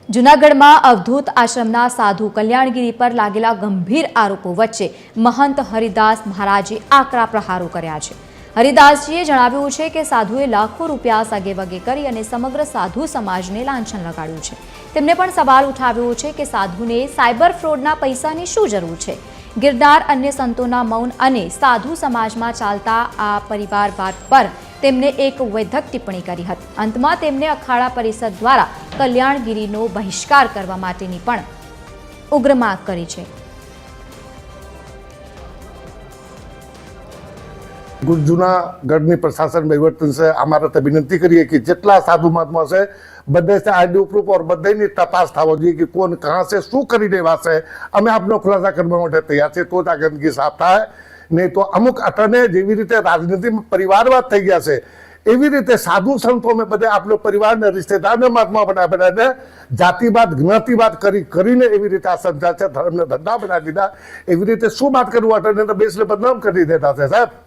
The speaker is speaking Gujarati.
જૂનાગઢમાં અવધૂત આશ્રમના સાધુ કલ્યાણગીરી પર લાગેલા ગંભીર આરોપો વચ્ચે મહંત હરિદાસ મહારાજે આકરા પ્રહારો કર્યા છે। હરિદાસજીએ જણાવ્યું છે કે સાધુએ લાખો રૂપિયા સગેવગે કરી અને સમગ્ર સાધુ સમાજને લાંછન લગાડ્યું છે। તેમણે પણ સવાલ ઉઠાવ્યો છે કે સાધુને સાયબર ફ્રોડના પૈસાની શું જરૂર છે। ગિરનાર અન્ય સંતોના મૌન અને સાધુ સમાજમાં ચાલતા આ પરિવારવાદ પર તેમણે એક વૈધક ટિપ્પણી કરી હતી। અંતમાં તેમણે અખાડા પરિષદ દ્વારા કલ્યાણગીરીનો બહિષ્કાર કરવા માટેની પણ ઉગ્ર માંગ કરી છે। जूनागढ़ प्रशासन वहीवटन से अमारा तो विनती करिए कि जितना साधु महात्मा से बधे से आईडी प्रूफ और बधे तपास थवो जोईए कि कोण कहाँ से शू करी देवा से अमे आपनो खुलासा करवा माटे तैयार छे। तो ज आ गंदगी साफ थाय, नहीं तो अमुक अटने जेवी रीते राजनीति में परिवारवाद थई गया छे एवी रीते साधु संतो में बधे आपनो परिवार ने रिश्तेदार ने महात्मा बनाने जातिवाद ज्ञातिवाद करीने एवी रीते आ समझा छे, धर्म ने धंधा बनावी दीधा। एवी रीते शू बात करवा अटने तो देश ने बदनाम करी देता छे साहब।